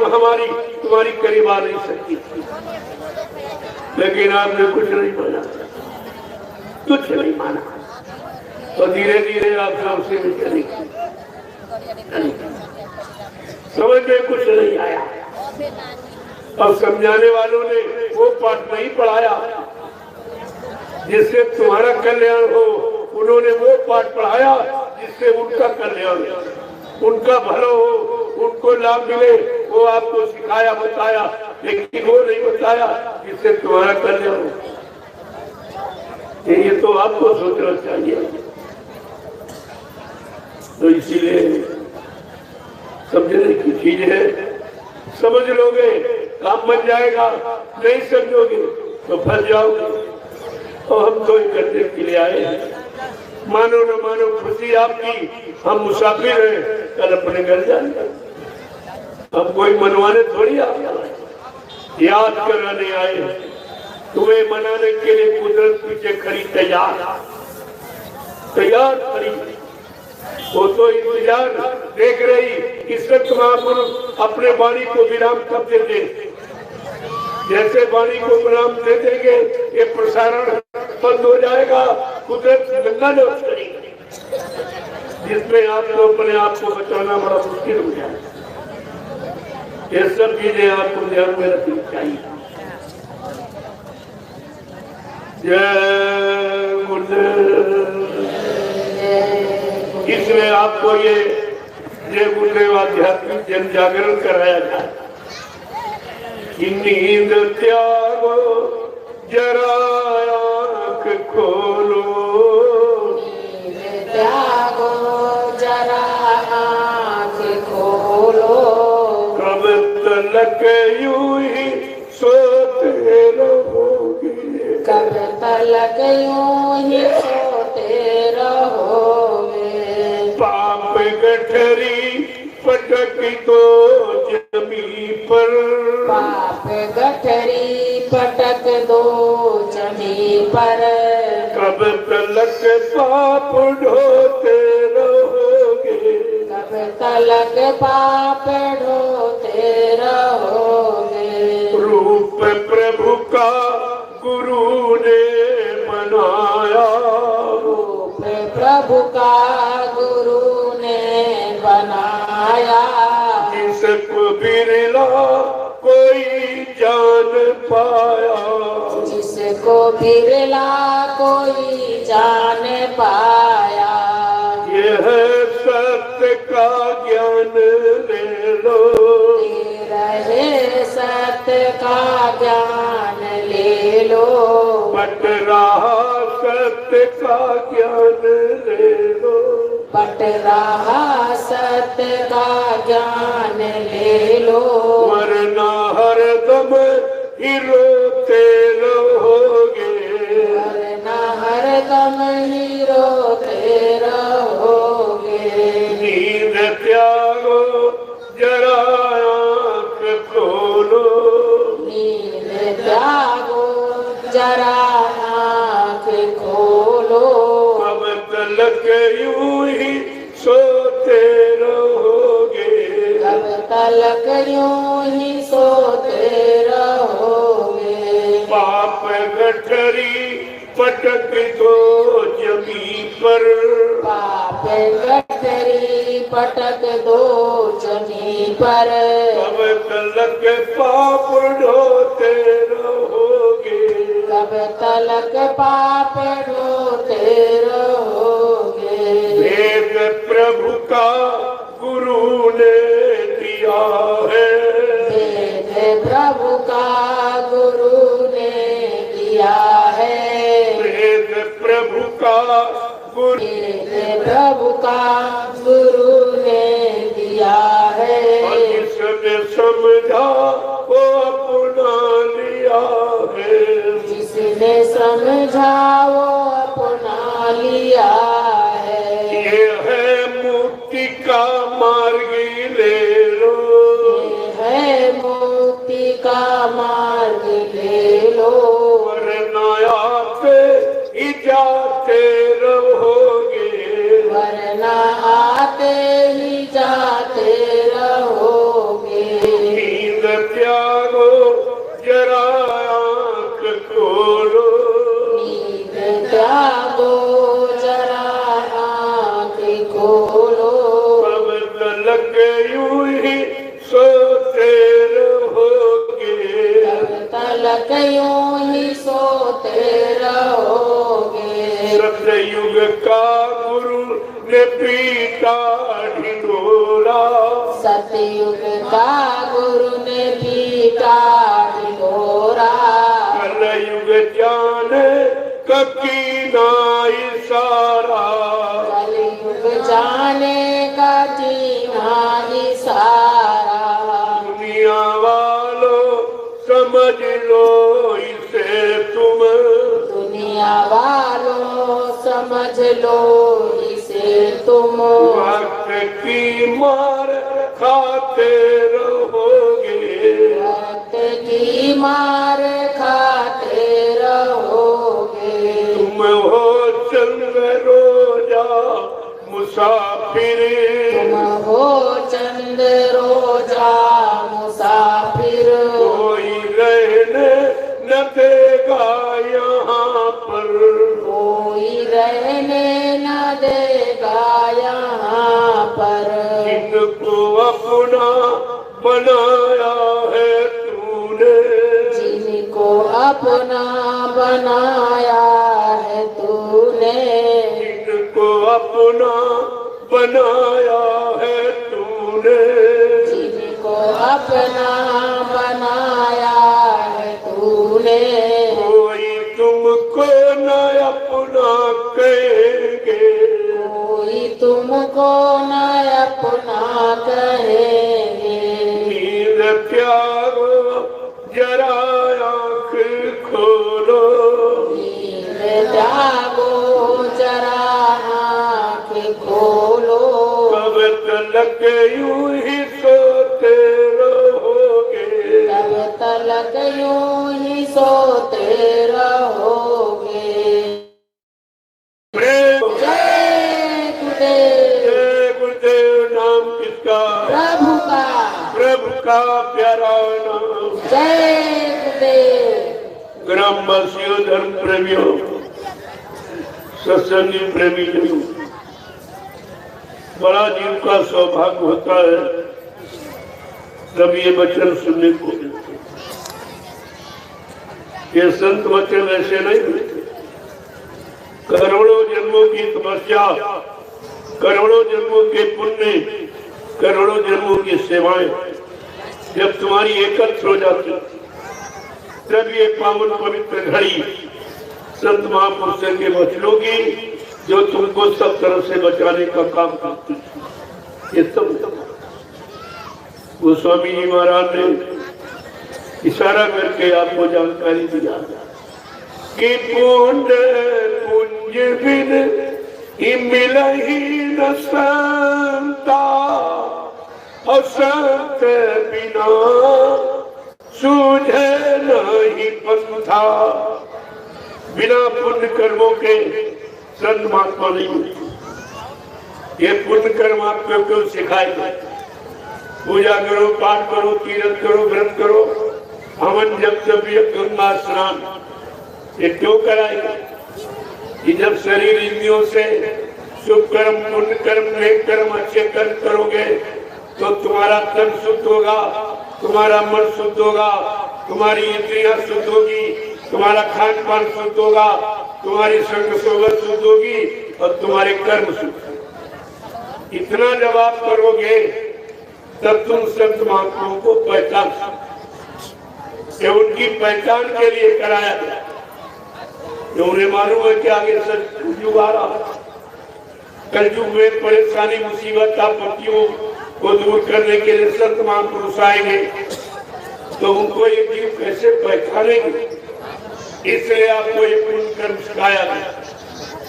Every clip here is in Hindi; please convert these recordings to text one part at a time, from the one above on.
हमारी तुम्हारी करीब आ नहीं सकती, लेकिन आपने कुछ नहीं माना, कुछ नहीं माना, तो धीरे धीरे आप सबसे भी चली समझ में कुछ नहीं आया। अब समझाने वालों ने वो पाठ नहीं पढ़ाया जिससे तुम्हारा कल्याण हो, उन्होंने वो पाठ पढ़ाया जिससे उनका कल्याण हो, उनका भला हो, उनको लाभ मिले, वो आपको सिखाया बताया, लेकिन वो नहीं बताया जिससे तुम्हारा कल्याण हो। ये तो आपको सोचना चाहिए। तो इसीलिए समझने की चीज है, समझ लोगे काम बन जाएगा, नहीं समझोगे तो फंस जाओगे। और हम तो करने के लिए आए हैं, मानो न मानो खुशी आपकी, हम मुसाफिर हैं, कल अपने घर जाएंगे। हम कोई मनवाने थोड़ी आए, याद कराने आए। तुम्हें मनाने के लिए कुदरत पीछे खड़ी तैयार खड़ी, वो तो इंतजार देख रही। इस वक्त महापुरुष अपने वाणी को विराम कब देंगे, जैसे वाणी को विराम दे देंगे ये प्रसारण बंद हो जाएगा, कुदरत गंगा दोष करेगी, जिसमें आपको अपने आप को बचाना बड़ा मुश्किल हो जाएगा। ये सब चीजें आपको ध्यान में रखनी चाहिए। जय गुरुदेव। इसलिए आपको ये जय गुरुदेव आध्यात्मिक जन जागरण कराया जाए कि नींद त्यागो जरा आँख खोलो, त्यागो जरा आँख खोलो, कब तलक यूं ही सोते रहोगे, कब तलक यूं ही सोते रहोगे। पाप गठरी पटक दो जमी पर, पाप गठरी पटक दो जमी पर, कब तलक पाप ढोते रहोगे, कब तलक पाप ढोते रहोगे। रूप प्रभु का गुरु ने बनाया, रूप प्रभु का गुरु ने बनाया, जिसको बिरला कोई जान पाया, जिसको बिरला कोई जान पाया। ये है सत्य का ज्ञान ले लो, ये रहे सत्य का ज्ञान ले लो, बट रहा सत्य का ज्ञान ले लो, बट रहा सत्य का ज्ञान ले लो, वरना हरदम ही रोते रहोगे, वरना हरदम ही रोते रहोगे। नींद त्यागो जरा आँख खोलो, नींद त्यागो जरा आँख खोलो, कब तलक यूं ही सोते रहोगे, कब तलक यूं ही सोते रहोगे। पाप गठरी पटक दो जमी पर, पाप गठरी पटक दो जमी पर, कब तलक पाप ढोते रहोगे, कब तलक पाप ढोते रहोगे। वेद प्रभु का गुरु ने दिया है, वेद प्रभु का गुरु ने दिया है, वेद प्रभु का गुरु, वेद प्रभु का गुरु ने दिया है। जिसने समझा वो अपना लिया है, जिसने समझा वो अपना लिया है। ये है मुक्ति का मार्ग ले लो, ये है मुक्ति का मार्ग ले लो, वरना आप ही जाते रहोगे, वरना आते ही जाते रहोगे। जरा आँख खोलो, नींद त्यागो जरा आँख खोलो, कब तलक यूं ही सोते रहोगे, कब तलक यूं ही सोते रहोगे। सतयुग का गुरु ने पीटा ढिंढोरा, सतयुग का गुरु ने पीटा ढिंढोरा, कलयुग जाने ककीना इशारा, कलयुग जाने का जीना इशारा। दुनिया वालों समझ लो इसे तुम, दुनिया वालों समझ लो इसे तुम, वक्त की मार खाते रहोगे, वक्त की मार खाते रहोगे। तुम हो चंद रोजा मुसाफिर, तुम हो चंद रोजा मुसाफिर, कोई रहने न देगा यहाँ पर, कोई रहने न देगा यहाँ पर। जिनको अपना बनाया है तूने, जिनको अपना बनाया है तूने, जिनको अपना बनाया है तूने, जिनको अपना बनाया है तूने, कोई तुमको न अपना कहेंगे, कोई तुमको न अपना कहेंगे। नींद त्यागो जरा आँख खोलो, नींद त्यागो जरा आँख खोलो, कब तलक यूं ही सोते रहोगे, तब तलक यूं ही सोते रहोगे। प्रेम जय गुरुदेव, जय गुरुदेव। नाम किसका? प्रभु का। प्रभु का प्यारा नाम। जय गुरुदेव। ग्रामवासियों, धर्म प्रेमियों, सत्संगी प्रेमी जनों, बड़ा जीव का सौभाग्य होता है जब ये वचन सुनने को मिलते। ये संत वचन ऐसे नहीं मिलते। करोड़ों जन्मों की तपस्या, करोड़ों जन्मों के पुण्य, करोड़ों जन्मों की सेवाएं जब तुम्हारी एकत्र हो जाती, तब ये पावन पवित्र घड़ी संत महापुरुषों के वचनों की, जो तुमको सब तरफ से बचाने का काम करती है, ये सब गोस्वामी जी महाराज ने इशारा करके आपको जानकारी दिया कि पुण्य पुंज बिन मिल ही न संता, और संत बिना सूझे नहीं पंथा। बिना पुण्य कर्मों के संत महात्मा नहीं होती। ये पुण्य कर्म आपको क्यों सिखाएगा? पूजा करो, पाठ करो, तीर्थ करो, व्रत करो, हवन जब तब गंगा स्नान, ये क्यों कराएगा? कि जब शरीर इंद्रियों से शुभ कर्म, पुण्य कर्म, नेक कर्म, अच्छे कर्म करोगे तो तुम्हारा तन शुद्ध होगा, तुम्हारा मन शुद्ध होगा, तुम्हारी इंद्रियां शुद्ध होगी, तुम्हारा खान पान शुद्ध होगा, तुम्हारी संग सोबत शुद्ध होगी और तुम्हारे कर्म शुद्ध। इतना जब आप करोगे तब तुम संत महात्माओं को पहचान सकते। उनकी पहचान के लिए कराया गया। उन्हें मालूम है कि आगे कलयुग आ रहा है। कलयुग में परेशानी, मुसीबत, आपत्तियों को दूर करने के लिए संत महापुरुष आएंगे, तो उनको ये जीव कैसे पहचानेंगे? इसलिए आपको ये पुण्य कर्म सिखाया गया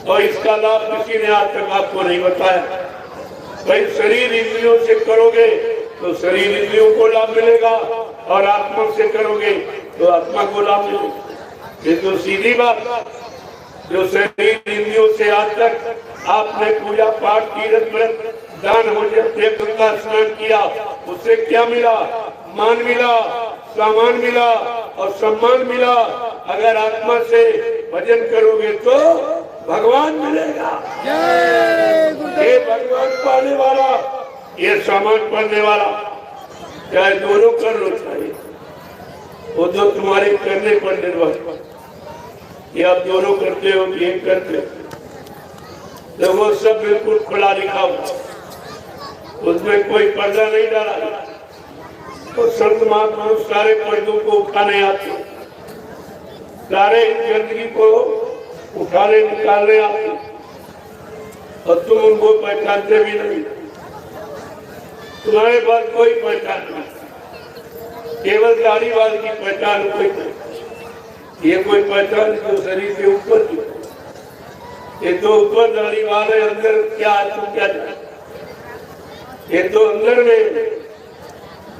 और इसका लाभ किसी ने आज तक आपको नहीं बताया। भाई शरीर इंद्रियों से करोगे तो शरीर इंद्रियों को लाभ मिलेगा और आत्मा से करोगे तो आत्मा को लाभ मिलेगा। ये तो सीधी बात। जो शरीर इंद्रियों से आज तक आपने पूजा पाठ, तीर्थ व्रत, दान, गंगा स्नान किया, उससे क्या मिला? मान मिला, सामान मिला, और सम्मान मिला। अगर आत्मा से भजन करोगे तो भगवान मिलेगा। ये भगवान पाने वाला, ये सामान पाने वाला, चाहे दोनों कर लो, चाहे वो तो तुम्हारे करने पर निर्भर। ये आप दोनों करते हो कि एक करते हो, तो वो सब बिल्कुल खुला लिखा हुआ, उसमें कोई पर्दा नहीं डाला। तो संत महात्मा सारे पर्दों को उठाने आते, सारे गंदगी को उठाने निकालने आते, और तुम उनको पहचानते भी नहीं। तुम्हारे पास कोई पहचान नहीं, केवल दाढ़ीवाल की पहचान कोई नहीं। ये कोई पहचान जो शरीर के ऊपर की, ये तो ऊपर दाढ़ीवाल है, अंदर क्या है तुम क्या जानते। ये तो अंदर में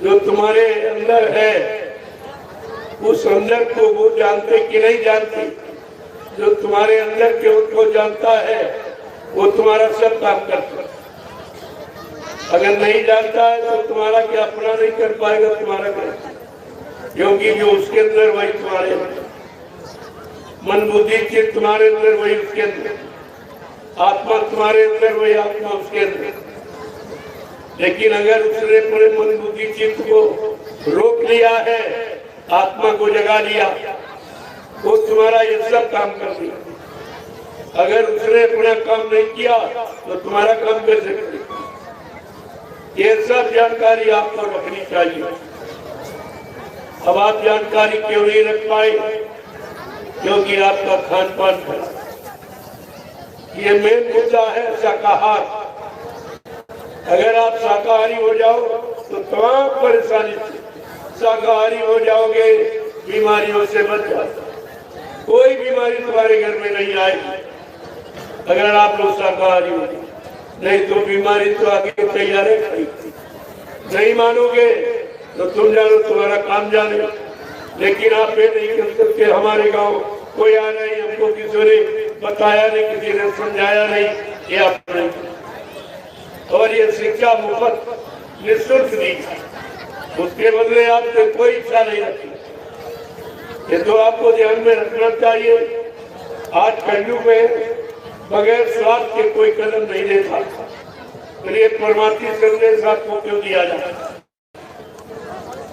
जो तुम्हारे अंदर है, उस अंदर को वो जानते कि नहीं जानते। जो तुम्हारे अंदर के उसको जानता है, वो तुम्हारा सब काम करता है। अगर नहीं जानता है तो तुम्हारा क्या अपना नहीं कर पाएगा, तुम्हारा क्या, क्योंकि जो उसके अंदर वही तुम्हारे अंदर, मन बुद्धि चित्त तुम्हारे अंदर वही उसके अंदर, आत्मा तुम्हारे अंदर वही आत्मा उसके अंदर। लेकिन अगर उसने पूरे मन बुद्धि चित्त को रोक लिया है, आत्मा को जगा लिया, वो तुम्हारा ये सब काम कर दिया। अगर उसने अपना काम नहीं किया तो तुम्हारा काम कैसे करेगा। ये सब जानकारी आपको रखनी चाहिए। अब आप जानकारी क्यों नहीं रख पाए, क्योंकि आपका खान पान खराब। ये मेन मुद्दा है शाकाहार। अगर आप शाकाहारी हो जाओ तो तमाम परेशानी से शाकाहारी हो जाओगे, बीमारियों से बच जाओगे। कोई बीमारी तुम्हारे घर में नहीं आएगी अगर आप लोग शाकाहारी हो। नहीं तो बीमारी तो आगे तैयार है। नहीं मानोगे तो तुम जानो, तुम्हारा काम जाने। लेकिन आप ये नहीं कर सकते, हमारे गांव कोई आ नहीं, हमको किसी ने बताया नहीं, किसी ने समझाया नहीं, ये आप नहीं। और ये शिक्षा मुफ्त निःशुल्क दी, उसके बदले आपसे कोई इच्छा नहीं रखी। ये तो आपको ध्यान में रखना चाहिए। आज कलयुग में बगैर स्वार्थ के कोई कदम नहीं लेता। ये परमात्मा संदेश आपको क्यों दिया जाए,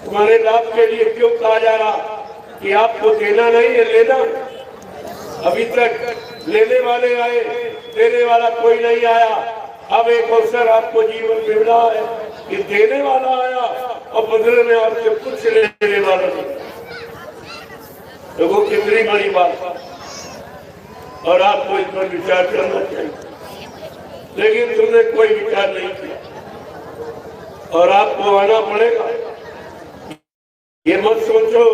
तुम्हारे लाभ के लिए क्यों कहा जा रहा कि आपको देना नहीं है, लेना। अभी तक लेने वाले आए, देने वाला कोई नहीं आया। अब एक अवसर आपको जीवन में मिला है कि देने वाला आया और बदले में आपसे कुछ लेने वाला नहीं। तो वो कितनी बड़ी बात, और आपको इस पर विचार करना चाहिए। लेकिन तुमने कोई विचार नहीं किया और आपको आना पड़ेगा। ये मत सोचो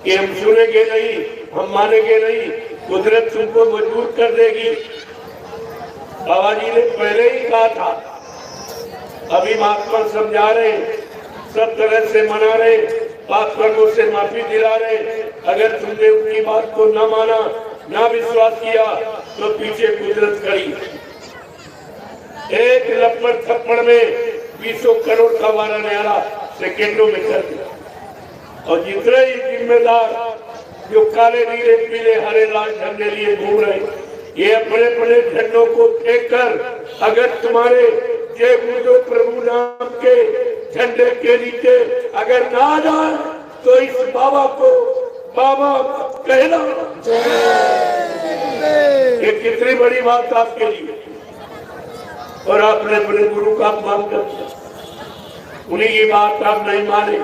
कि हम सुनेंगे नहीं, हम मानेंगे नहीं, कुदरत तुमको मजबूर कर देगी। बाबा जी ने पहले ही कहा था, अभी महात्मा समझा रहे, सब तरह से मना रहे, पाप कर्मों से माफी दिला रहे। अगर तुमने उनकी बात को न माना, ना विश्वास किया, तो पीछे कुदरत खड़ी। एक लपड़ थप्पड़ में 20 करोड़ का वारा न्यारा सेकेंडों में कर दिया। और जितने ही जिम्मेदार जो काले नीले पीले हरे लाल झंडे लिए घूम रहे, ये अपने अपने झंडों को फेंक कर अगर तुम्हारे जय गुरु प्रभु नाम के झंडे के नीचे अगर ना आ जाए तो इस बाबा को बाबा कहना। ये कितनी बड़ी बात आपके लिए। और आपने अपने गुरु का अपमान कर दिया, उन्हीं की बात आप नहीं माने,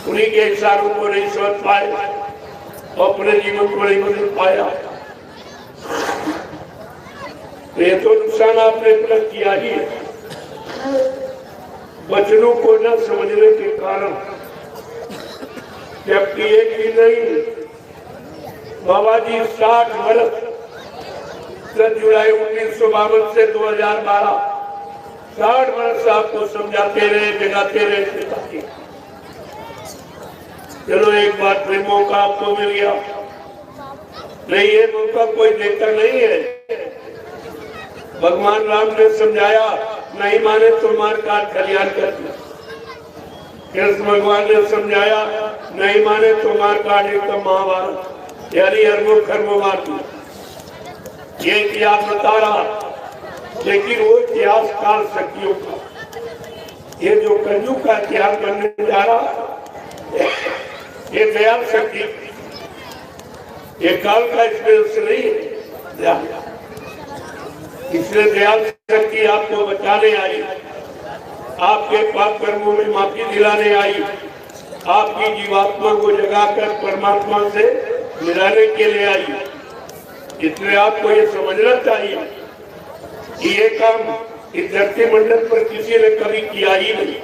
उन्हीं के इशारों को नहीं समझ पाए और अपने जीवन को नहीं बदल पाया। ये तो नुकसान आपने अपना किया ही है। वचनों को न समझने के कारण, जबकि एक ही नहीं, बाबा जी 60 वर्ष 10 जुलाई 1952 से 2012 60 वर्ष आपको समझाते रहे, जगाते रहे, सिखाते। चलो एक बार फिर मौका आपको मिल गया। नहीं, ये मौका कोई देता नहीं है। भगवान राम ने समझाया, नहीं माने तो मार काट खलियान कर दिया। कृष्ण भगवान ने समझाया, नहीं माने तो मार काटे तो महाभारत यानी अरबों खरबों मार दी। ये इतिहास बता रहा, लेकिन वो इतिहास काल शक्तियों का, ये जो कलयुग का इतिहास करने जा रहा ये दयाल शक्ति, ये काल का इसमें नहीं है। इसलिए दयाल शक्ति आपको बचाने आई, आपके पाप कर्मों में माफी दिलाने आई, आपकी जीवात्मा को जगाकर परमात्मा से मिलाने के लिए आई। इसलिए आपको ये समझना चाहिए कि ये काम इस धरती मंडल पर किसी ने कभी किया ही नहीं।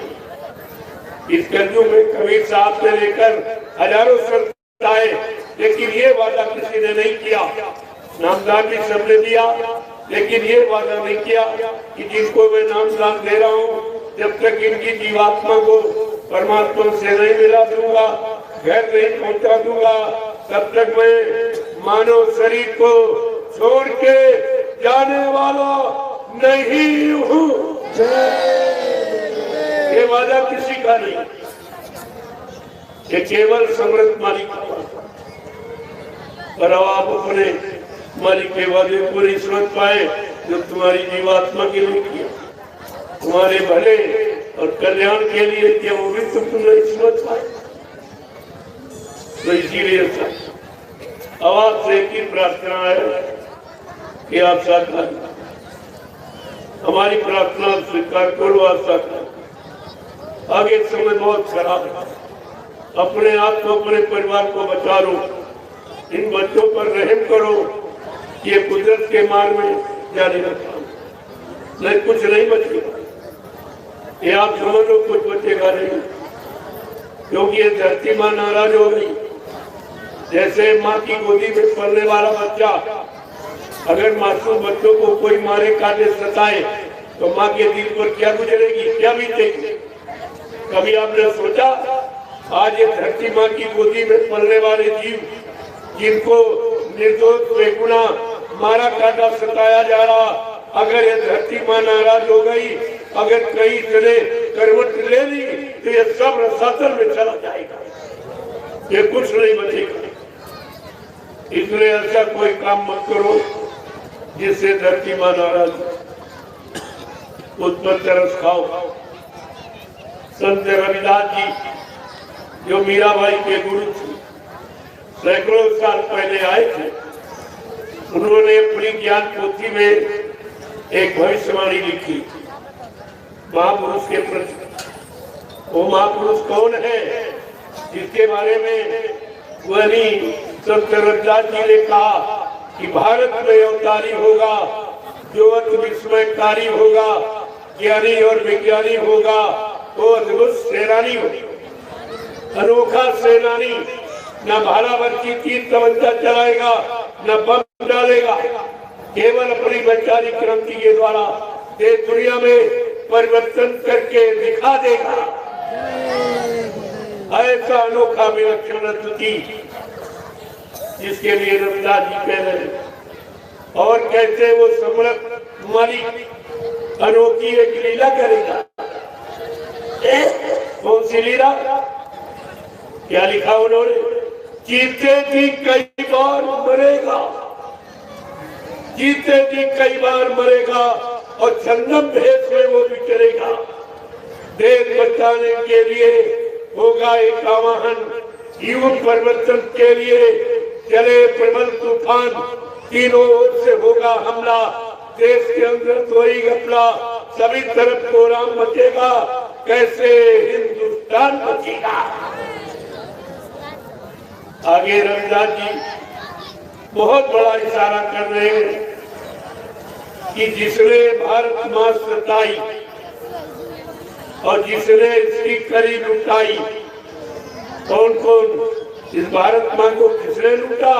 इस कलयुग में कबीर साहब से लेकर हजारों संत आए, लेकिन ये वादा किसी ने नहीं किया। नामदान भी सबने दिया, लेकिन ये वादा नहीं किया कि जिनको मैं नामदान दे रहा हूँ, जब तक इनकी जीवात्मा को परमात्मा से नहीं मिला दूंगा, घर नहीं पहुंचा दूंगा, तब तक मैं मानव शरीर को छोड़ के जाने वाला नहीं हूँ। ये वादा किसी का नहीं, ये केवल समर्थ मालिक का। पर आप अपने मालिक के वादे पूरी समझ पाए जो तुम्हारी जीवात्मा के लिए किया, तुम्हारे भले और कल्याण के लिए किया, वो भी तुम नहीं समझ पाए। तो इसीलिए अब आपसे एक ही प्रार्थना है कि आप साकार हमारी प्रार्थना स्वीकार करो। आप साकार आगे समय बहुत खराब है, अपने आप को अपने परिवार को बचा लो, इन बच्चों पर रहम करो। ये कुदरत के मार्ग में जाने लगा, नहीं कुछ नहीं बचेगा। ये आप समझ लो कुछ बचेगा नहीं, क्योंकि ये धरती माँ नाराज हो गई। जैसे माँ की गोदी में पलने वाला बच्चा, अगर मासूम बच्चों को कोई मारे काटे सताए तो माँ के दिल पर क्या गुजरेगी, क्या बीतेगी। कभी आपने सोचा आज ये धरती माँ की गोदी में पलने वाले जीव, जिनको निर्दोष बेगुना मारा काटा सताया जा रहा, अगर ये धरती माँ नाराज हो गई, अगर कई तरह करवट ले ली, तो ये सब रसातल में चला जाएगा, ये कुछ नहीं बचेगा। इसलिए ऐसा कोई काम मत करो जिससे धरती माँ नाराज हो। उस पर तरस खाओ। संत रविदास जी जो मीराबाई के गुरु थे, सैकड़ों साल पहले आए थे, उन्होंने अपनी ज्ञान पोथी में एक भविष्यवाणी लिखी महापुरुष के प्रति। वो महापुरुष कौन है जिसके बारे में वही संत रविदास जी ने कहा कि भारत में अवतारी होगा जो अति विस्मयकारी होगा, ज्ञानी और विज्ञानी होगा, वो अद्भुत सेनानी होगा, अनोखा सेनानी। न भालावर की तीर तमंचा चलाएगा, न बम डालेगा, केवल अपनी वैचारिक क्रांति के द्वारा देश दुनिया में परिवर्तन करके दिखा देगा। ऐसा अनोखा विलक्षण अद्वितीय जिसके लिए रविदास जी कह रहे हैं। और कैसे वो समर्थ मालिक अनोखी एक लीला करेगा। कौन सी लीला? क्या लिखा उन्होंने? जीते जी कई बार मरेगा, जीते जी कई बार मरेगा और जंगम भेष में वो विचरेगा। देश बचाने के लिए होगा एक आवाहन, युग परिवर्तन के लिए चले प्रबल तूफान, तीनों ओर से होगा हमला, देश के अंदर कोई घपला, सभी तरफ कोहराम मचेगा, कैसे हिंदुस्तान बचेगा। आगे रविदास जी बहुत बड़ा इशारा कर रहे हैं कि जिसने भारत मां सताई और जिसने इसकी करी लुटाई, कौन कौन? इस भारत मां को किसने लूटा?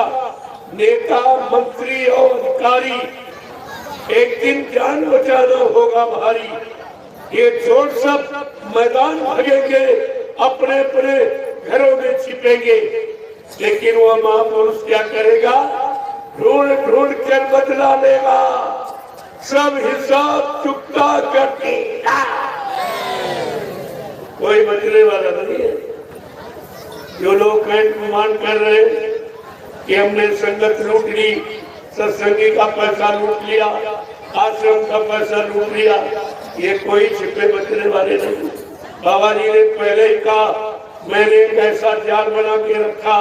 नेता, मंत्री और अधिकारी। एक दिन जान बचाना होगा भारी, ये छोड़ सब मैदान भागेंगे, अपने अपने घरों में छिपेंगे। लेकिन वह महापुरुष क्या करेगा? ढूंढ ढूंढ कर बदला लेगा, सब हिसाब चुकता कर देगा। कोई बचने वाला नहीं है। जो लोग मान कर रहे हैं कि हमने संगत लूट ली, सत्संगी का पैसा लूट लिया, आश्रम का पैसा लूट लिया, ये कोई छिपे बचने वाले नहीं। बाबा जी ने पहले ही कहा, मैंने एक ऐसा जाल बना के रखा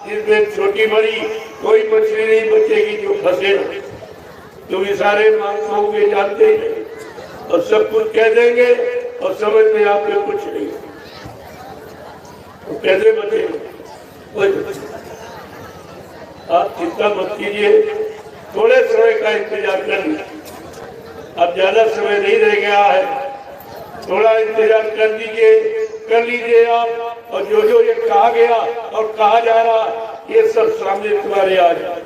जिसमें छोटी बड़ी कोई मछली नहीं बचेगी जो फंसे। तुम इशारे महात्माओं के जानते हैं और सब कुछ कह देंगे और समझ में आपके कुछ नहीं, तो कैसे बचेंगे? आप चिंता मत कीजिए, थोड़े समय का इंतजार कर लीजिए। अब ज्यादा समय नहीं रह गया है, थोड़ा इंतजार कर लीजिए आप। और जो जो ये कहा गया और कहा जा रहा, ये सब सामने तुम्हारे आ जाए,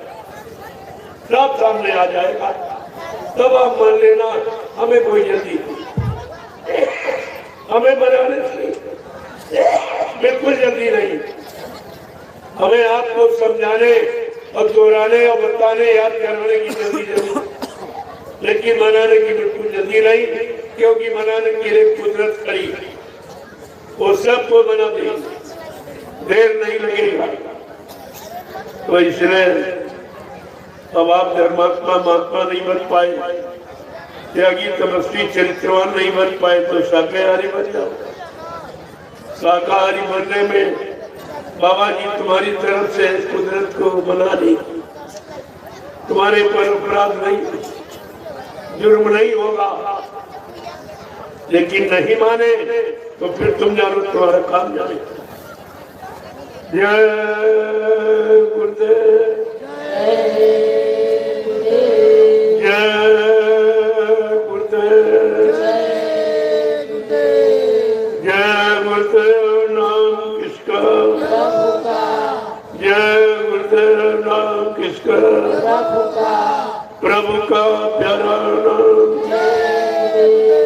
सब सामने आ जाएगा, तब आप मान लेना। हमें कोई जल्दी नहीं, हमें बनाने से बिल्कुल जल्दी नहीं। हमें आपको समझाने और दोहराने और बताने याद करवाने की जल्दी, लेकिन मनाने की बिल्कुल जल्दी नहीं, क्योंकि मनाने के लिए कुदरत खड़ी है, वो सबको बना देगी, देर नहीं लगेगा। तो इसलिए अब आप धर्मात्मा महात्मा नहीं बन पाए, त्यागी तपस्वी चरित्रवान नहीं बन पाए, तो शाकाहारी बन जाओ। शाकाहारी बनने में बाबा जी तुम्हारी तरफ से कुदरत को बना दी, तुम्हारे पर अपराध नहीं, जुर्म नहीं होगा। लेकिन नहीं माने तो फिर तुम जानो तुम्हारा काम जाने। जय गुरुदेव, जय गुरुदेव, जय गुरुदेव। नाम किसका? जय गुरुदेव। नाम किसका? प्रभु का प्यारा नाम।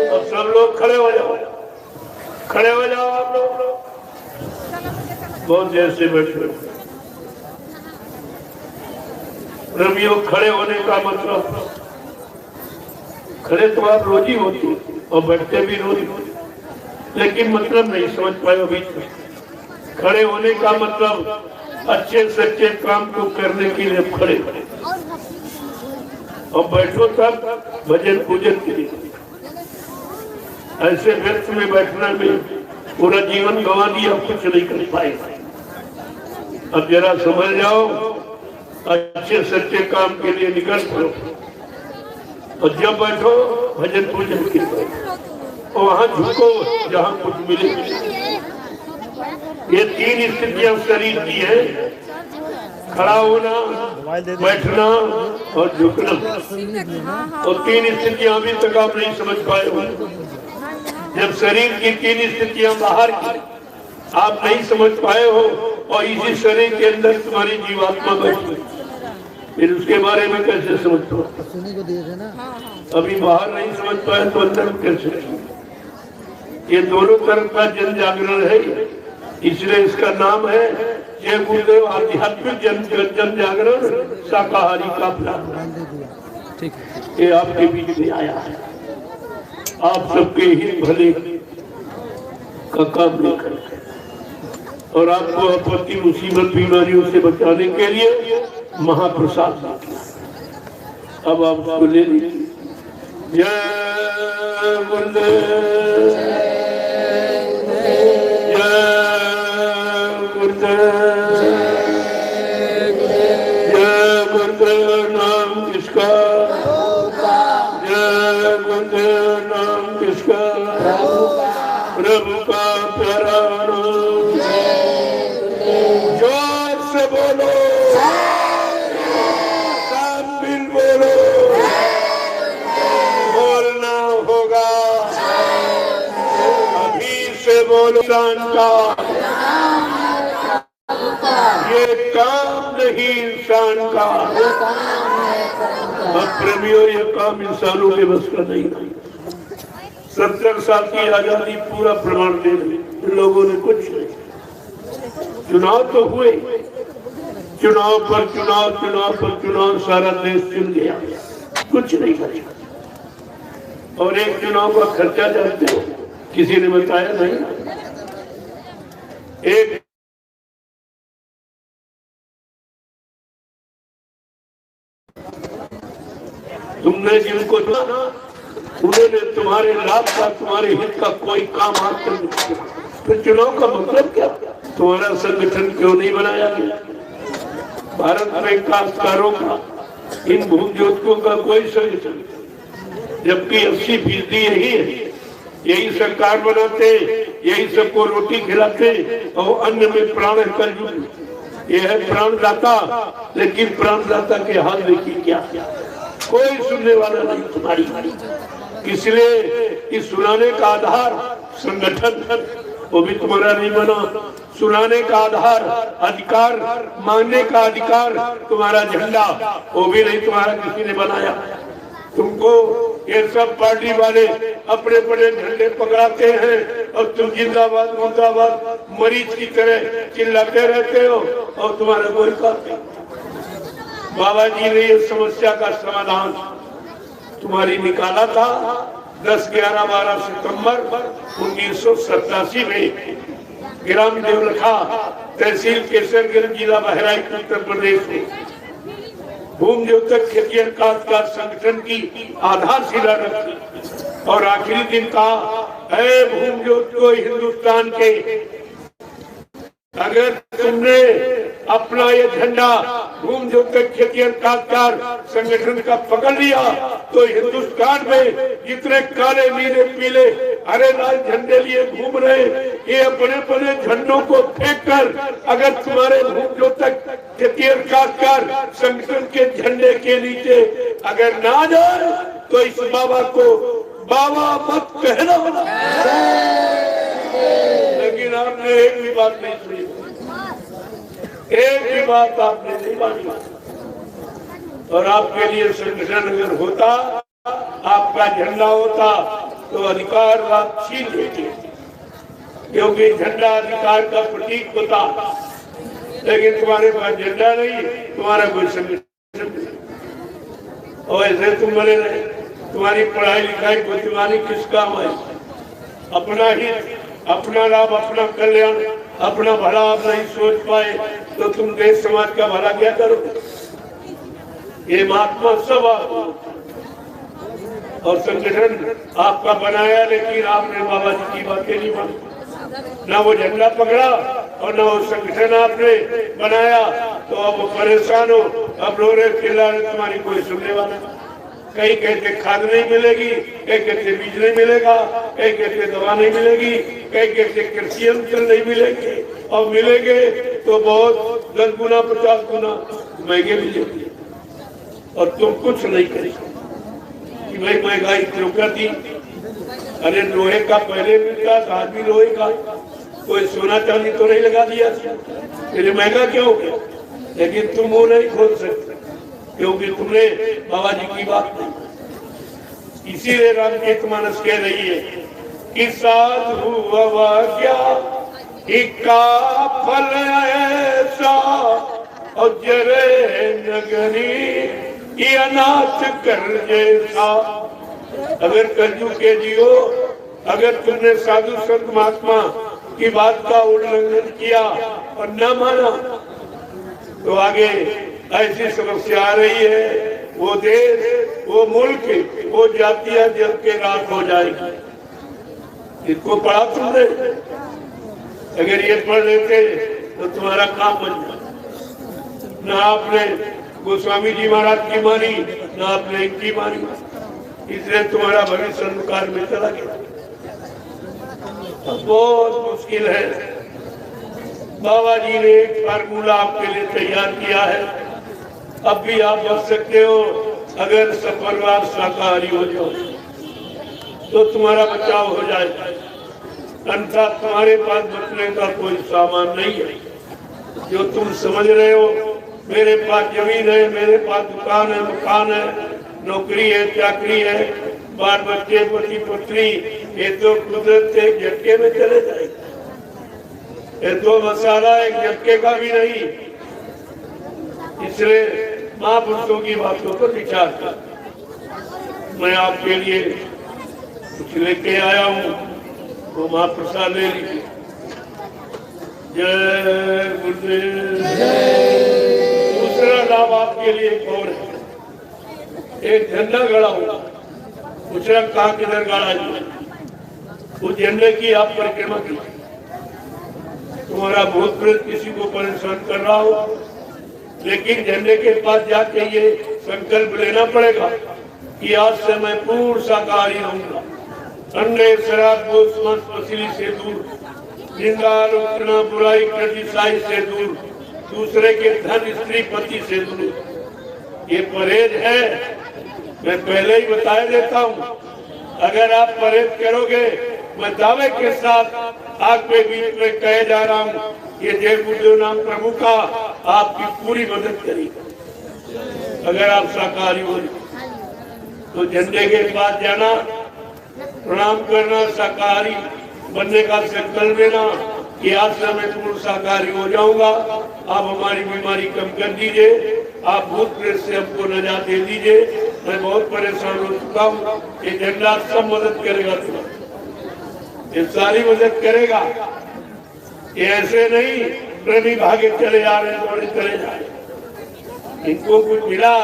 अब सब लोग खड़े हो जाओ, खड़े हो जाओ आप लोग। बहुत देर से बैठे रवियों, खड़े होने का मतलब, खड़े तो आप रोज ही होती और बैठते भी रोज, लेकिन मतलब नहीं समझ पाए अभी। खड़े होने का मतलब अच्छे सच्चे काम को करने के लिए खड़े और बैठो तब भजन पूजन के लिए। ऐसे व्यर्थ में बैठने में पूरा जीवन गंवा दिया, कुछ नहीं कर पाएगा। अब जरा समझ जाओ, अच्छे सच्चे काम के लिए निकल पड़ो और जब बैठो भजन पूजन के लिए और वहां झुको जहां कुछ मिले। ये तीन स्थितियां शरीर की है, खड़ा होना, बैठना और झुकना। और तीन स्थितियां अभी तक आप नहीं समझ पाए हो। जब शरीर की तीन स्थितियां बाहर की आप नहीं समझ पाए हो और इसी शरीर के अंदर तुम्हारी जीवात्मा बैठी, फिर उसके बारे में कैसे समझ पाओ? अभी बाहर नहीं समझ पाए तो अंदर कैसे? ये दोनों तरफ का जन जागरण है, इसलिए इसका नाम है जय गुरुदेव आध्यात्मिक जन जागरण शाकाहारी का प्लान। ये आपके बीच में आया है, आप सबके हित भले का काम लेकर और आपको आपत्ति मुसीबत बीमारियों से बचाने के लिए महाप्रसाद किया। अब आप उसको ले लीजिए। जय गुरुदेव, जय गुरुदेव, जय गुरुदेव। नाम किसका? जय गुरुदेव। नाम किसका? प्रभु का प्यारा नाम। जोर से बोलो, शामिल बोलो, बोलना होगा अभी से बोलो। इंसान का ये काम नहीं, इंसान का। अब प्रेमियों, ये काम इंसानों के बस का नहीं। 70 साल की आजादी पूरा प्रमाण दे रही, इन लोगों ने कुछ नहीं। चुनाव तो हुए, चुनाव पर चुनाव, चुनाव पर चुनाव, सारा देश चुन गया, कुछ नहीं बचा। और एक चुनाव का खर्चा जानते हो, किसी ने बताया नहीं। एक तुमने जिनको चुना उन्होंने तुम्हारे लाभ का, तुम्हारे हित का कोई काम हाथ नहीं किया। फिर चुनाव का मतलब क्या? तुम्हारा संगठन क्यों नहीं बनाया गया? भारत में काश्तकारों का, इन भूमि का कोई संगठन, जबकि 80% यही है, यही सरकार बनाते, यही सबको रोटी खिलाते और अन्न में प्राण है कलयुग। ये है प्राणदाता, लेकिन प्राणदाता के हाल देखिए क्या, कोई सुनने वाला नहीं तुम्हारी। इसलिए इस सुनाने का आधार संगठन, वो भी तुम्हारा नहीं बना। सुनाने का आधार अधिकार, मांगने का अधिकार तुम्हारा झंडा, वो भी नहीं तुम्हारा किसी ने बनाया। तुमको ये सब पार्टी वाले अपने बड़े झंडे पकड़ाते हैं और तुम जिंदाबाद मुर्दाबाद मरीज की तरह चिल्लाते रहते हो और तुम्हारा कोई काम नहीं। बाबा जी ने ये समस्या का समाधान तुम्हारी निकाला था 10, 11, 12 सितंबर 1987 में ग्राम देवलखा, तहसील केसरगंज, जिला बहराइच, उत्तर प्रदेश में भूमि ज्योतक खेतिहर काश्तकार संगठन की आधारशिला रखी और आखिरी दिन कहा, है भूमि ज्योतिको हिंदुस्तान के, अगर तुमने अपना ये झंडा भूमि ज्योतक खेतिहर काश्तकार संगठन का पकड़ लिया तो हिंदुस्तान में जितने काले, नीले, पीले, हरे, लाल झंडे लिए घूम रहे, ये अपने अपने झंडों को फेंक कर अगर तुम्हारे भूमि ज्योतक खेतिहर काश्तकार संगठन के झंडे के नीचे अगर ना जाए तो इस बाबा को बाबा मत कहना। लेकिन आपने एक भी बात नहीं सुनी, एक भी बात आपने नहीं मानी। और आपके लिए संगठन अगर होता, आपका झंडा होता तो अधिकार आप छीन लेते, क्योंकि झंडा अधिकार का प्रतीक होता। लेकिन तुम्हारे पास झंडा नहीं, तुम्हारा कोई संगठन नहीं, और ऐसे तुम बने रहे। तुम्हारी पढ़ाई लिखाई बुद्धिमानी किस काम आई? अपना ही, अपना लाभ, अपना कल्याण, अपना भला आप नहीं सोच पाए तो तुम देश समाज का भला क्या करोगे? ये महात्मा सब और संगठन आपका बनाया, लेकिन आपने बाबा जी की बातें नहीं मानी, ना वो झंडा पकड़ा और ना वो संगठन आपने बनाया। तो अब परेशान हो, अब रो रहे, चिल्ला रहे, तुम्हारी कोई सुनने वाला। कहीं कहते खाद नहीं मिलेगी, कहीं कहते बीज नहीं मिलेगा, कहीं कहते दवा नहीं मिलेगी, कहीं कहते कृषि यंत्र नहीं मिलेंगे, और मिलेंगे तो बहुत 10 गुना 50 गुना महंगे मिलेंगे। और तुम कुछ नहीं करेंगे कि भाई महंगाई क्यों कर दी? अरे लोहे का पहले मिलता था, आज भी लोहे का, कोई सोना चांदी तो नहीं लगा दिया, फिर महंगा क्यों हो गया? लेकिन तुम वो नहीं खोल सकते क्योंकि तुमने बाबा जी की बात नहीं। इसीलिए रामचरित मानस कह रही है कि साधु अवज्ञा इक्का फल ऐसा और जरे नगरी ये अनाथ कर जैसा। अगर कलयुग के जियो, अगर तुमने साधु संत महात्मा की बात का उल्लंघन किया और न माना तो आगे ऐसी समस्या आ रही है, वो देश, वो मुल्क, वो जातियां जल के राख हो जाएगी। इसको पढ़ा तुमने? अगर ये पढ़ लेते तो तुम्हारा काम बन जाए। ना आपने गोस्वामी जी महाराज की मानी, ना आपने इनकी मानी, इसलिए तुम्हारा भविष्य अंधकार में चला गया। बहुत मुश्किल है। बाबा जी ने एक फार्मूला आपके लिए तैयार किया है, अब भी आप बच सकते हो। अगर सपरिवार शाकाहारी हो जाओ तो तुम्हारा बचाव हो जाएगा, अन्यथा तुम्हारे पास बचने का कोई सामान नहीं है। जो तुम समझ रहे हो मेरे पास जमीन है, मेरे पास दुकान है, मकान है, नौकरी है, चाकरी है, बाल बच्चे, पति पत्नी, ये तो कुदरत के झटके में चले जाएगा। ये तो मसाला एक झटके का भी नहीं। इसलिए महापुरुषों की बातों पर विचार कर। मैं आपके लिए कुछ लेके आया हूँ, वो महाप्रसाद ले लीजिए। जय गुरुदेव। दूसरा लाभ आपके लिए एक और है। एक झंडा गड़ा हुआ, दूसरा कहाँ किधर गाड़ा जी, उस झंडे की आप परिक्रमा की। तुम्हारा भूत प्रेत किसी को परेशान कर रहा हो, लेकिन झंडे के पास जाके ये संकल्प लेना पड़ेगा कि आज से मैं पूर्ण शाकाहारी रहूंगा, अंडे शराब गोश्त मांस मछली से दूर, निंदा आलोचना बुराई क्रिटिसाइज से दूर, दूसरे के धन स्त्री पति से दूर। ये परहेज है, मैं पहले ही बता देता हूँ। अगर आप परहेज करोगे, मैं दावे के साथ आपके बीच में कहे जा रहा हूँ, ये जय गुरुदेव नाम प्रभु का आपकी पूरी मदद करेगा। अगर आप शाकाहारी हो तो झंडे के पास जाना, प्रणाम करना, शाकाहारी बनने का संकल्प लेना कि आज से मैं पूर्ण शाकाहारी हो जाऊंगा। आप हमारी बीमारी कम कर दीजिए, आप भूत प्रेत से हमको नजात दे दीजिए, मैं बहुत परेशान हो चुका हूँ। ये झंडा सब मदद करेगा, ये सारी मदद करेगा। ये ऐसे नहीं प्रेमी भागे चले जा रहे हैं, दौड़े चले जा रहे, इनको कुछ मिला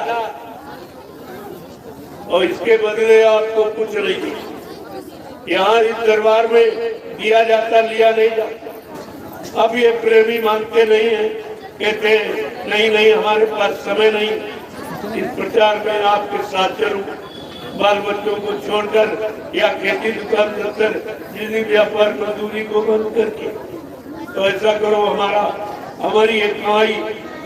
और इसके बदले आपको कुछ नहीं। यहाँ इस दरबार में दिया जाता, लिया नहीं जाता। अब ये प्रेमी मानते नहीं है, कहते हैं नहीं नहीं हमारे पास समय नहीं, इस प्रचार में आपके साथ चलूं, बाल बच्चों को छोड़कर या खेती दुकान कर जिंदगी व्यापार मजदूरी को बंद करके। तो ऐसा करो, हमारी एक कमाई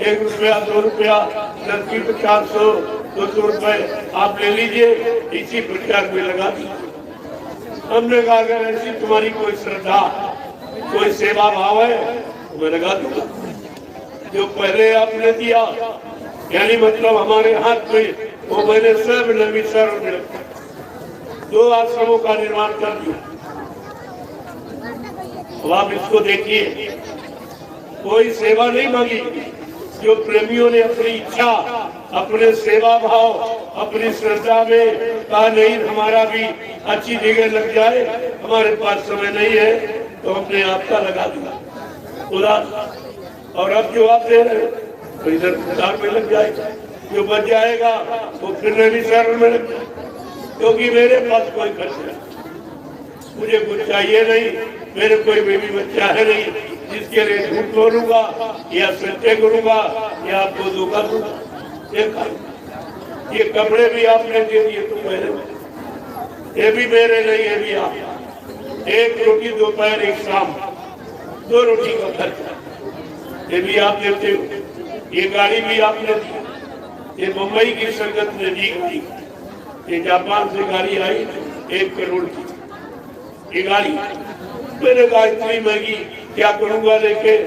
1 रुपया 2 रुपया 10 50 100 200 रुपए आप ले लीजिए, इसी प्रचार में लगा दीजिए। हमने कहा अगर ऐसी तुम्हारी कोई श्रद्धा, कोई सेवा भाव है तो मैं लगा दूंगा। जो पहले आपने दिया, यानी मतलब हमारे हाथ में, वो मैंने सब नवीसर में 2 आश्रमों का निर्माण कर दिया। अब आप इसको देखिए, कोई सेवा नहीं मांगी। जो प्रेमियों ने अपनी इच्छा, अपने सेवा भाव, अपनी श्रद्धा में कहा नहीं हमारा भी अच्छी जगह लग जाए, हमारे पास समय नहीं है, तो हमने आपका लगा दिया उदास। और अब जो आप दे रहे हैं तो इधर प्रचार में लग जाएगा, जो बच जाएगा वो फिर नवीकरण में लग जाएगा। क्योंकि मेरे पास कोई खर्च नहीं, मुझे कुछ चाहिए नहीं, मेरे कोई बेबी बच्चा है नहीं जिसके लिए झूठ बोलूंगा या सत्य करूंगा या आपको धोखा दूंगा। ये कपड़े भी आपने दे दिए तो पहले, ये भी मेरे नहीं, ये भी आप। 1 रोटी दोपहर 1 शाम, 2 रोटी का खर्चा ये भी आप देते हो। ये गाड़ी भी आपने दी, ये मुंबई की संगत ने दी गाड़ी, ये जापान से गाड़ी आई 1 करोड़ की ये गाड़ी। मैंने कहा इतनी महंगी क्या करूंगा लेके,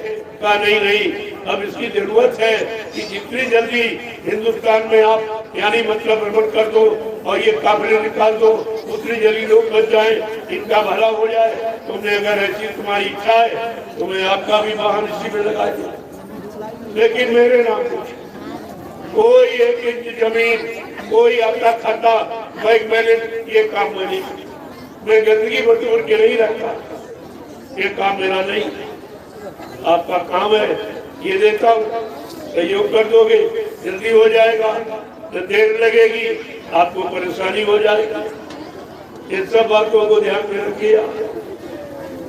कहा नहीं नहीं अब इसकी जरूरत है कि जितनी जल्दी हिंदुस्तान में आप यानी मतलब भ्रमण कर दो और ये काफिले निकाल दो, उतनी जल्दी लोग बच जाए, इनका भला हो जाए। तुमने अगर ऐसी तुम्हारी इच्छा है तो मैं आपका भी वाहन इसी में लगा दिया, लेकिन मेरे नाम कोई 1 इंच जमीन, कोई आपका खाता बैंक बैलेंस, ये काम में नहीं। मैं गंदगी बटोर के नहीं रखता, ये काम मेरा नहीं, आपका काम है। ये देता हूँ, सहयोग कर दोगे जल्दी हो जाएगा, तो देर लगेगी आपको परेशानी हो जाएगी। इन सब बातों को ध्यान में रखिए।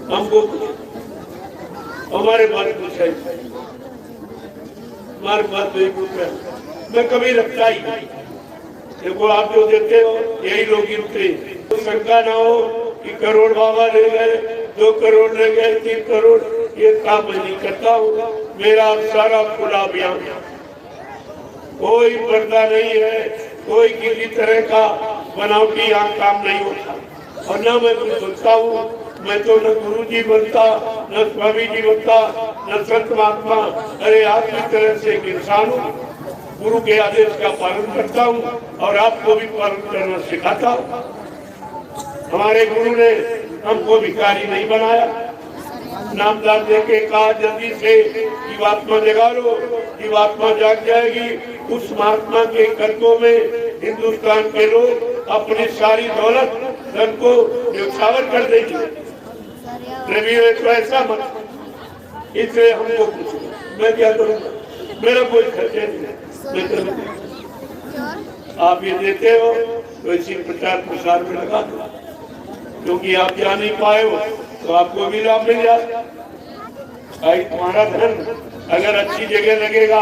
हमको हमारे पास कुछ है, हमारे पास कोई कुछ है, मैं कभी रखता ही नहीं। देखो आप जो देते हो यही लोग गिनते, तो शंका ना हो कि करोड़ बाबा ले गए, 2 करोड़ ले गए, 3 करोड़, ये काम मैं नहीं करता हूँ। मेरा सारा खुला अभियान, कोई पर्दा नहीं है, कोई किसी तरह का बनावटी काम नहीं होता। और न मैं कुछ सुनता हूँ, मैं तो न गुरु जी बनता, न स्वामी जी बनता, न संत महात्मा। अरे आपकी तरह से एक इंसान हूँ, गुरु के आदेश का पालन करता हूँ और आपको भी पालन करना सिखाता हूँ। हमारे गुरु ने हमको भिखारी नहीं बनाया, नामदान देके कहा जल्दी से जीवात्मा जगा लो, जीवात्मा जाग जाएगी। उस महात्मा के कर्तों में हिंदुस्तान के लोग अपनी सारी दौलत धन को न्यौछावर कर देंगे। प्रेमियों तो ऐसा मत, इसलिए हमको कुछ मैं क्या करूँगा, मेरा कोई खर्चा नहीं है, मैं करूँगा। आप ये देते हो तो इसी प्रचार प्रसार में लगा दो, क्योंकि आप जा नहीं पाए हो तो आपको भी लाभ मिल जाएगा। तुम्हारा धन अगर अच्छी जगह लगेगा,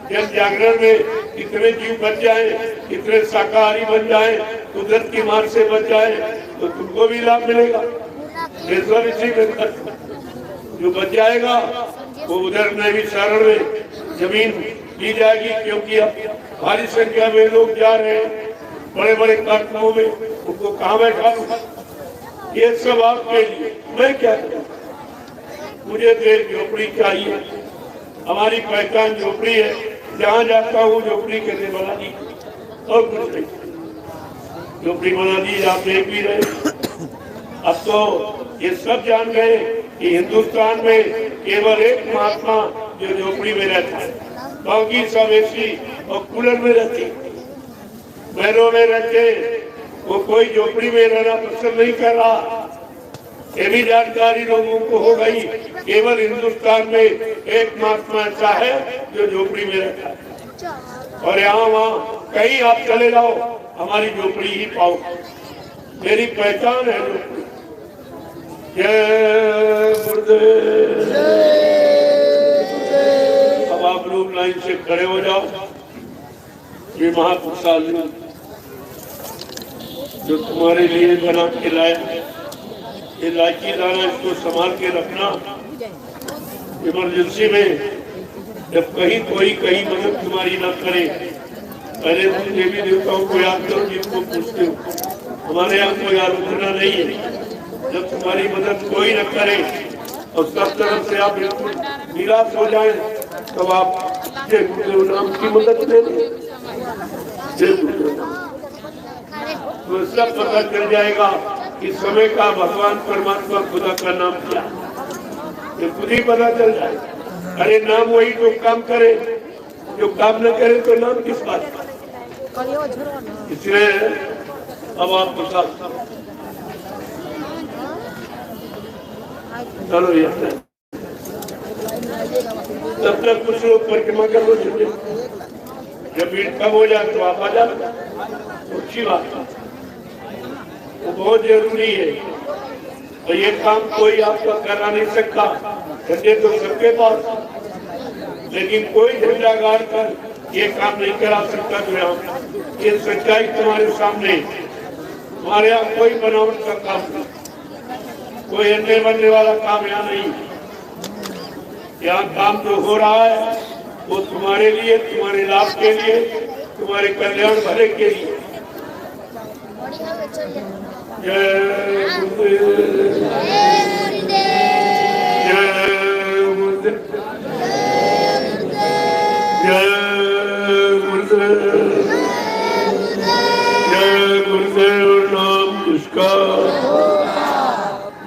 जन जागरण में कितने जीव बच जाए, कितने शाकाहारी बन जाए, कुदरत की मार से बच जाए, तो तुमको भी लाभ मिलेगा। इसी में जो बच जाएगा वो उधर नैवी शरण में जमीन दी जाएगी, क्योंकि अब भारी संख्या में लोग जा रहे हैं बड़े बड़े कार्यक्रमों में, उनको कहाँ बैठा लूं? ये सब आपके लिए। मैं क्या करूं? मुझे तो एक झोपड़ी चाहिए, हमारी पहचान झोपड़ी है, जहाँ जाता हूँ झोपड़ी कैसे बना दी और कुछ नहीं, झोपड़ी बना दी, आप देख भी रहे। अब तो ये सब जान गए कि हिंदुस्तान में केवल एक महात्मा जो झोपड़ी में रहता है, बाकी सब एसी और कूलर में रहते, महलों में रहते, वो कोई झोपड़ी में रहना पसंद नहीं कर रहा। ये भी जानकारी लोगों को हो गई, केवल हिंदुस्तान में एक महात्मा ऐसा है जो झोपड़ी में रहता है, और यहाँ वहाँ कहीं आप चले जाओ हमारी झोपड़ी ही पाओ। मेरी पहचान है झोपड़ी। जय गुरुदेव। अब आप लोग लाइन से खड़े हो जाओ। ये महाप्रसाद जो तुम्हारे लिए बना के लाया, इलायची दाना, इसको संभाल के रखना। इमरजेंसी में जब कहीं कोई कहीं मदद तुम्हारी न करे, पहले तुम देवी देवताओं को याद करो जिनको पूछते हो। हमारे यहाँ कोई आलोचना नहीं है, जब तुम्हारी मदद कोई न करे और सब तरफ से आप बिल्कुल निराश हो जाए, तब आप जय गुरुदेव नाम की मदद ले लें। जय गुरुदेव तो सब पता चल जाएगा कि समय का भगवान परमात्मा खुदा का नाम क्या, ये खुद ही पता चल जाएगा। अरे नाम वही जो काम करे, जो काम न करे तो नाम किस बात का। इसलिए अब आपको साथ चलो यार, तब तक कुछ लोग परिक्रमा कर लो, जब भीड़ कम हो जाए तो आप आ जाना, अच्छी बात है, वो बहुत जरूरी है। और ये काम कोई आपका करा नहीं सकता, झंडे तो सबके पास, लेकिन कोई झंडा गाड़ कर ये काम नहीं करा सकता। जो यहाँ ये सच्चाई तुम्हारे सामने, हमारे यहाँ कोई बनावट का काम नहीं, कोई अन्य बनने वाला काम यहाँ नहीं। यहाँ काम जो हो रहा है वो तुम्हारे लिए, तुम्हारे लाभ के लिए, तुम्हारे कल्याण भले के लिए। जय गुरुदेव। जय गुरुदेव। जय गुरुदेव। जय गुरुदेव नाम किसका,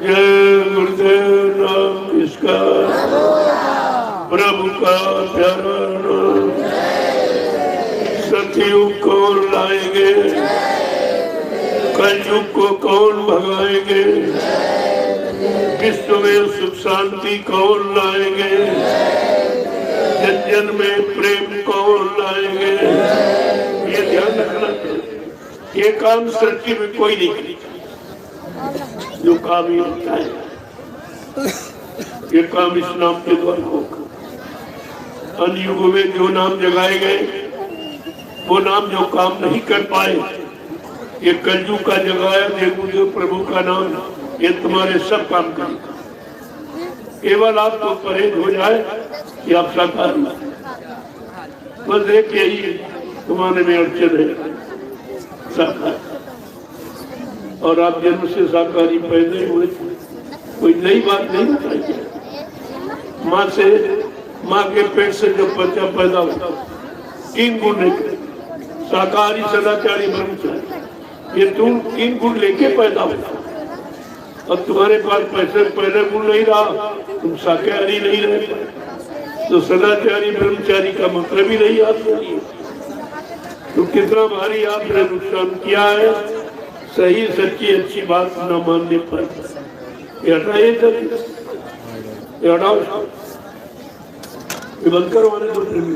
जय गुरुदेव नाम किसका, प्रभु का प्यारा नाम। सतयुग कौन लाएंगे, कलयुग को कौन भगाएंगे, विश्व में सुख शांति कौन लाएंगे, जन जन में प्रेम कौन लाएंगे। ये ध्यान रखना, ये काम सृष्टि में कोई नहीं करेगा जो काम ही होता है। ये काम इस नाम के द्वारा होगा। अन्य युगों में जो नाम जगाए गए, वो नाम जो काम नहीं कर पाए, ये कलयुग का जगाया देवदेव प्रभु का नाम, ये तुम्हारे सब काम करेगा। केवल आपको परहेज हो जाए कि आप साकारी, बस एक यही तुम्हारे में अड़चन है, साकार। और आप जन्म से साकारी पैदा हुए, कोई नई बात नहीं बताई। माँ के पेट से जब बच्चा पैदा होता, 3 गुण निकले, शाकाहारी, सदाचारी, ब्रह्मचारी, ये 3 गुण लेके पैदा होता। अब तुम्हारे पास पहले गुण नहीं रहा, तुम शाकाहारी नहीं रहे, तो सदाचारी ब्रह्मचारी का मतलब ही नहीं आपके लिए। तो कितना भारी आपने नुकसान किया है सही सच्ची अच्छी बात न मानने पर। हटाइए, हटाओ। ये बंद करो आने दो प्रेमी